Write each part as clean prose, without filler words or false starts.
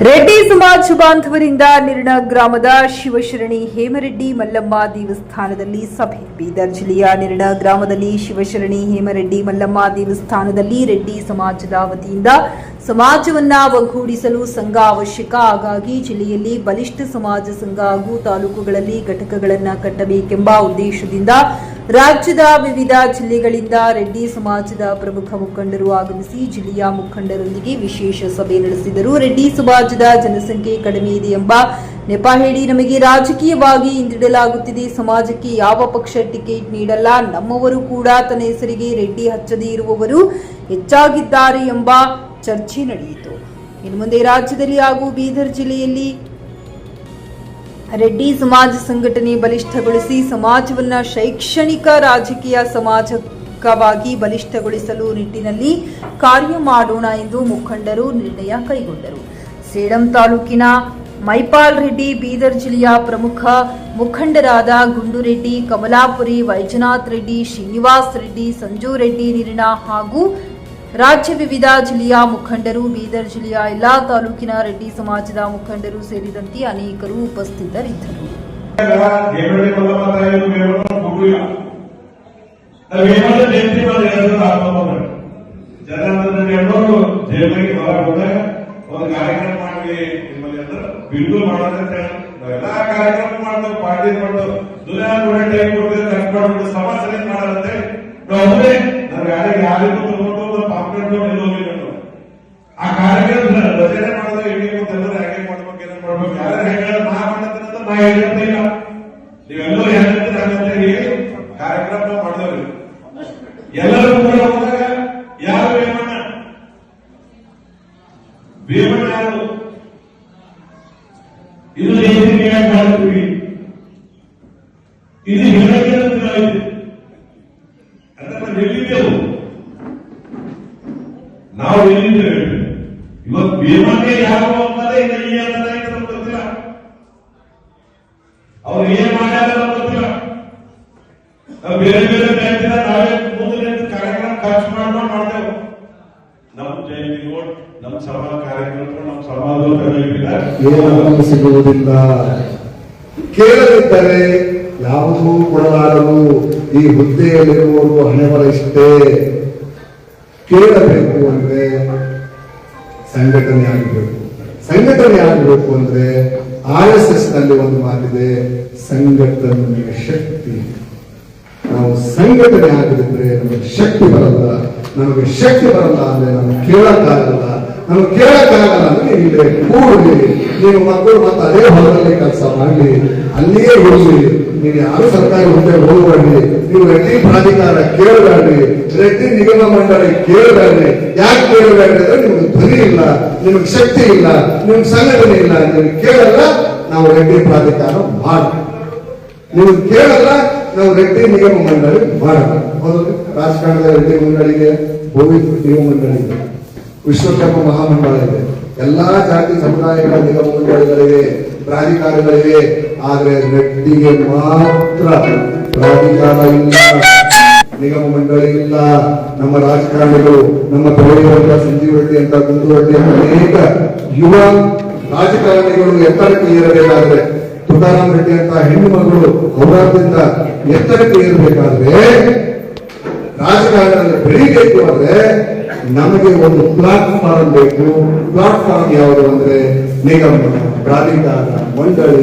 ರೆಡ್ಡಿ ಸಮಾಜ ಬಾಂಧವರಿಂದ ನಿರ್ಣ ಗ್ರಾಮದ ಶಿವಶರಣಿ ಹೇಮರೆಡ್ಡಿ ಮಲ್ಲಮ್ಮ ದೇವಸ್ಥಾನದಲ್ಲಿ ಸಭೆ. ಬೀದರ್ ಜಿಲ್ಲೆಯ ನಿರ್ಣ ಗ್ರಾಮದಲ್ಲಿ ಶಿವಶರಣಿ ಹೇಮರೆಡ್ಡಿ ಮಲ್ಲಮ್ಮ ದೇವಸ್ಥಾನದಲ್ಲಿ ರೆಡ್ಡಿ ಸಮಾಜದ ವತಿಯಿಂದ ಸಮಾಜವನ್ನ ಒಗ್ಗೂಡಿಸಲು ಸಂಘ ಅವಶ್ಯಕ. ಹಾಗಾಗಿ ಜಿಲ್ಲೆಯಲ್ಲಿ ಬಲಿಷ್ಠ ಸಮಾಜ ಸಂಘ ಹಾಗೂ ತಾಲೂಕುಗಳಲ್ಲಿ ಘಟಕಗಳನ್ನು ಕಟ್ಟಬೇಕೆಂಬ ಉದ್ದೇಶದಿಂದ ರಾಜ್ಯದ ವಿವಿಧ ಜಿಲ್ಲೆಗಳಿಂದ ರೆಡ್ಡಿ ಸಮಾಜದ ಪ್ರಮುಖ ಮುಖಂಡರು ಆಗಮಿಸಿ ಜಿಲ್ಲೆಯ ಮುಖಂಡರೊಂದಿಗೆ ವಿಶೇಷ ಸಭೆ ನಡೆಸಿದರು. ರೆಡ್ಡಿ ಸಮಾಜದ ಜನಸಂಖ್ಯೆ ಕಡಿಮೆ ಇದೆ ಎಂಬ ನೆಪ ಹೇಳಿ ನಮಗೆ ರಾಜಕೀಯವಾಗಿ ಹಿಂದಿಡಲಾಗುತ್ತಿದೆ. ಸಮಾಜಕ್ಕೆ ಯಾವ ಪಕ್ಷ ಟಿಕೆಟ್ ನೀಡಲ್ಲ, ನಮ್ಮವರು ಕೂಡ ತನ್ನ ಹೆಸರಿಗೆ ರೆಡ್ಡಿ ಹಚ್ಚದೇ ಇರುವವರು ಹೆಚ್ಚಾಗಿದ್ದಾರೆ ಎಂಬ ಚರ್ಚೆ ನಡೆಯಿತು. ಇನ್ನು ಮುಂದೆ ರಾಜ್ಯದಲ್ಲಿ ಹಾಗೂ ಬೀದರ್ ಜಿಲ್ಲೆಯಲ್ಲಿ ರೆಡ್ಡಿ ಸಮಾಜ ಸಂಘಟನೆ ಬಲಿಷ್ಠಗೊಳಿಸಿ ಸಮಾಜವನ್ನ ಶೈಕ್ಷಣಿಕ ರಾಜಕೀಯ ಸಮಾಜಕವಾಗಿ ಬಲಿಷ್ಠಗೊಳಿಸಲು ನಿಟ್ಟಿನಲ್ಲಿ ಕಾರ್ಯ ಮಾಡೋಣ ಎಂದು ಮುಖಂಡರು ನಿರ್ಣಯ ಕೈಗೊಂಡರು. ಸೇಡಂ ತಾಲೂಕಿನ ಮೈಪಾಲ್ ರೆಡ್ಡಿ, ಬೀದರ್ ಜಿಲ್ಲೆಯ ಪ್ರಮುಖ ಮುಖಂಡರಾದ ಗುಂಡುರೆಡ್ಡಿ, ಕಮಲಾಪುರಿ, ವೈಜನಾಥ್ ರೆಡ್ಡಿ, ಶ್ರೀನಿವಾಸ್ ರೆಡ್ಡಿ, ಸಂಜು ರೆಡ್ಡಿ ನಿರ್ಣ ಹಾಗೂ ರಾಜ್ಯ ವಿವಿಧ ಜಿಲ್ಲೆಯ ಮುಖಂಡರು, ಬೀದರ್ ಜಿಲ್ಲೆಯ ಎಲ್ಲಾ ತಾಲೂಕಿನ ರೆಡ್ಡಿ ಸಮಾಜದ ಮುಖಂಡರು ಸೇರಿದಂತೆ ಅನೇಕರು ಉಪಸ್ಥಿತರಿದ್ದರು. ಆ ಕಾರ್ಯಕ್ರಮ ರಚನೆ ಮಾಡಿದ್ರೆ ಎಲ್ಲರೂ ಹ್ಯಾಗೆ ಮಾಡ್ಬೇಕು, ಏನೇನು ಮಾಡ್ಬೇಕು, ಯಾರು ಹೇಳ ನಾ ಮಾಡತ್ತಂತ ನಾ ಹೇಳಿರ್ತಿಲ್ಲ. ನೀವೆಲ್ಲರೂ ಹೇಳಿ ಕಾರ್ಯಕ್ರಮ ಮಾಡಿದವ್ರಿ ಎಲ್ಲರೂ ಕೂಡ ಹೋದಾಗ ಯಾರು ವೇಮಣ್ಣ ಯಾರು ಇದು ಹೇಗೆ ಮಾಡ್ತೀವಿ, ಇದು ಹೇಳಕ್ಕೆ ಅಂದ್ರೆ ಎಲ್ಲಿದ್ದೆವು ನಾವು ಎಲ್ಲಿದ್ದೇವೆ ಇವತ್ತು ಭೀಮನ್ಗೆ ಯಾರು ಹೋಗ್ತಾರೆ ಗೊತ್ತಿಲ್ಲ, ಅವ್ರು ಏನ್ ಮಾಡ್ಯಾರ ಗೊತ್ತಿಲ್ಲ. ನಾವು ಬೇರೆ ಬೇರೆ ಜಯಂತಿನ ನಾವೇ ಮುಂದೆ ಕಾರ್ಯಕ್ರಮ ಖರ್ಚು ಮಾಡ್ತೇವೆ. ನಮ್ಮ ಜಯಂತಿಗಳು, ನಮ್ಮ ಸಭಾ ಕಾರ್ಯಕ್ರಮಗಳು, ನಮ್ಮ ಸಮಾಜ ಸಿಗುವುದಿಲ್ಲ. ಕೇಳದಿದ್ದರೆ ಯಾವುದೂ ಕೊಡಲಾರದು. ಈ ಹುದ್ದೆಯಲ್ಲಿರುವವರು ಹಣೆಬರ ಇಷ್ಟೇ. ಕೇಳಬೇಕು ಅಂದ್ರೆ ಸಂಘಟನೆ ಆಗಬೇಕು. ಸಂಘಟನೆ ಆಗಬೇಕು ಅಂದ್ರೆ RSS ನಲ್ಲಿ ಒಂದು ಮಾತಿದೆ, ಸಂಘಟನೆ ಶಕ್ತಿ. ನಾವು ಸಂಘಟನೆ ಆಗದಿದ್ರೆ ನಮಗೆ ಶಕ್ತಿ ಬರಲ್ಲ. ನಮಗೆ ಶಕ್ತಿ ಬರಲ್ಲ ಅಂದ್ರೆ ನಮ್ಗೆ ಕೇಳಕ್ಕಾಗಲ್ಲ. ನಮ್ಗೆ ಕೇಳಕ್ಕಾಗಲ್ಲ ಅಂದ್ರೆ ಇಲ್ಲಿ ಕೂಡಲಿ ನೀವು ಮಕ್ಕಳು ಮತ್ತೆ ಅದೇ ಹೊಲದಲ್ಲಿ ಕೆಲಸ ಮಾಡಲಿ, ಅಲ್ಲಿಯೇ ಉಳಿಸಿ. ನೀವು ಯಾರು ಸರ್ಕಾರಿ ಹುದ್ದೆ ಹೋಗಬೇಡಿ, ನೀವು ರೆಡ್ಡಿ ಪ್ರಾಧಿಕಾರ ಕೇಳಬೇಡ್ರಿ, ರೆಡ್ಡಿ ನಿಗಮ ಮಂಡಳಿ ಕೇಳಬೇಡ್ರಿ. ಯಾಕೆ ಕೇಳಬೇಡ್ರಿ ಅಂದ್ರೆ ನಿಮ್ಗೆ ಧ್ವನಿ ಇಲ್ಲ, ನಿಮ್ಗೆ ಶಕ್ತಿ ಇಲ್ಲ, ನಿಮ್ಗೆ ಸಂಘಟನೆ ಇಲ್ಲ. ನಿಮ್ಗೆ ಕೇಳಲ್ಲ, ನಾವು ರೆಡ್ಡಿ ಪ್ರಾಧಿಕಾರ ಮಾಡ. ನೀವು ಕೇಳಲ್ಲ, ನಾವು ರೆಡ್ಡಿ ನಿಗಮ ಮಂಡಳಿ ಮಾಡಲ್ಲ. ರಾಜಕಾರಣದ ರೆಡ್ಡಿ ಮಂಡಳಿಗೆ, ಭೂಮಿ ನಿಗಮ ಮಂಡಳಿ ಇದೆ, ವಿಶ್ವಕರ್ಮ ಮಹಾಮಂಡಳ ಇದೆ, ಎಲ್ಲಾ ಜಾತಿ ಸಮುದಾಯಗಳ ನಿಗಮ ಮಂಡಳಿಗಳಿವೆ, ಪ್ರಾಧಿಕಾರಗಳಿವೆ. ಆದ್ರೆ ರೆಡ್ಡಿಗೆ ಮಾತ್ರ ಪ್ರಾಧಿಕಾರ ಇಲ್ಲ, ನಿಗಮ ಮಂಡಳಿ ಇಲ್ಲ. ನಮ್ಮ ರಾಜಕಾರಣಿಗಳು, ನಮ್ಮ ಬೆಳೆಯುವಂತ ಸಂಜೀವ್ ರೆಡ್ಡಿ ಅಂತ, ಗುಂಡು ರೆಡ್ಡಿ ಅಂತ ಅನೇಕ ಯುವ ರಾಜಕಾರಣಿಗಳು ಎತ್ತರಕ್ಕೆ ಏರಬೇಕಾದ್ರೆ, ತುಕಾರಾಮ್ ರೆಡ್ಡಿ ಅಂತ ಹೆಣ್ಣು ಮಗಳು ಹೋರಾಟದಿಂದ ಎತ್ತರಕ್ಕೆ ಏರಬೇಕಾದ್ರೆ, ರಾಜಕಾರಣದಲ್ಲಿ ಬೆಳೀಬೇಕು ಅಂದ್ರೆ ನಮಗೆ ಒಂದು ಪ್ಲಾಟ್ಫಾರ್ಮ್ ಬೇಕು. ಪ್ಲಾಟ್ಫಾರ್ಮ್ ಯಾವುದು ಅಂದ್ರೆ ನಿಗಮ, ಪ್ರಾಧಿಕಾರ, ಮಂಡಳಿ,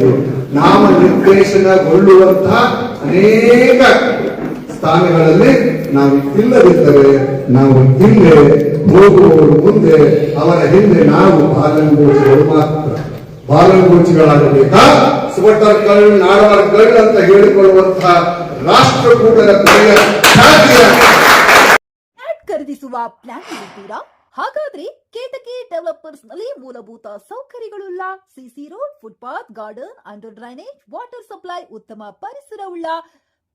ನಾಮ ನಿರ್ದೇಶನಗೊಳ್ಳುವಂತಹ ಅನೇಕ ಸ್ಥಾನಗಳಲ್ಲಿ ನಾವು ಇಲ್ಲದಿದ್ದರೆ ನಾವು ಹಿಂದೆ ಹೋಗುವವರು ಮುಂದೆ, ಅವರ ಹಿಂದೆ ನಾವು ಬಾಲಂಗೋಚಿಗಳು ಮಾತ್ರ. ಬಾಲಂಗೋಚಿಗಳಾಗಬೇಕಾ? ಸುಬಟರ್ಗಳು, ನಾಡವರ್ಗಳು ಅಂತ ಹೇಳಿಕೊಳ್ಳುವಂತಹ ರಾಷ್ಟ್ರಕೂಟರ ಖರೀದಿಸುವ ಪ್ಲಾನ್ ಇದ್ದೀರಾ? ಹಾಗಾದ್ರೆ ಕೇತಕಿ ಡೆವಲಪರ್ಸ್ ನಲ್ಲಿ ಮೂಲಭೂತ ಸೌಕರ್ಯಗಳುಳ್ಳ CC road, footpath, garden, under drainage, water supply, ಉತ್ತಮ ಪರಿಸರವುಳ್ಳ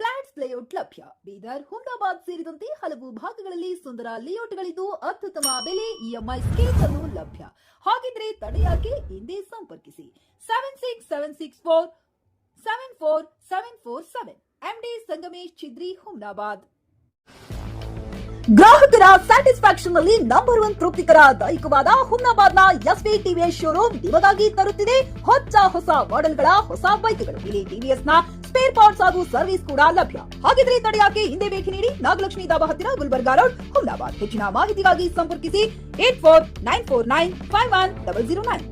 ಫ್ಲಾಟ್ಸ್ ಲೇಔಟ್ ಲಭ್ಯ. ಬೀದರ್, ಹುಮ್ನಾಬಾದ್ ಸೇರಿದಂತೆ ಹಲವು ಭಾಗಗಳಲ್ಲಿ ಸುಂದರ ಲೇಔಟ್ಗಳಿದ್ದು ಅತ್ಯುತ್ತಮ ಬೆಲೆ, EMI ಸ್ಕೀಮ್ ಅನ್ನು ಲಭ್ಯ. ಹಾಗಿದ್ರೆ ತಡೆಯಾಕೆ? ಹಿಂದೆ ಸಂಪರ್ಕಿಸಿ 7676474747. MD ಸಂಗಮೇಶ್ ಚಿದ್ರಿ, ಹುಮ್ನಾಬಾದ್. ಗ್ರಾಹಕರ ಸ್ಯಾಟಿಸ್ಫ್ಯಾಕ್ಷನ್ ನಲ್ಲಿ ನಂಬರ್ 1 ತೃಪ್ತಿಕರ ದೈಹಿಕವಾದ ಹುಮ್ನಾಬಾದ್ನ ಎಸ್ವಿ ಟಿವಿಎಸ್ ಶೋರೂಮ್ ನಿಮಗಾಗಿ ತರುತ್ತಿದೆ ಹೊಸ ಮಾಡೆಲ್ಗಳ ಹೊಸ ಬೈಕ್ಗಳು. ಇಲ್ಲಿ ಟಿವಿಎಸ್ ನ ಸ್ಪೇರ್ ಪಾರ್ಟ್ಸ್ ಹಾಗೂ ಸರ್ವಿಸ್ ಕೂಡ ಲಭ್ಯ. ಹಾಗಿದ್ರೆ ತಡೆಯಾಕೆ ಹಿಂದೆ ಭೇಟಿ ನೀಡಿ ನಾಗಲಕ್ಷ್ಮಿ ದಾಬಾ ಹತ್ತಿರ ಗುಲ್ಬರ್ಗಾ ರೋಡ್, ಹುಮ್ನಾಬಾದ್. ಹೆಚ್ಚಿನ ಮಾಹಿತಿಗಾಗಿ ಸಂಪರ್ಕಿಸಿ 8494951009.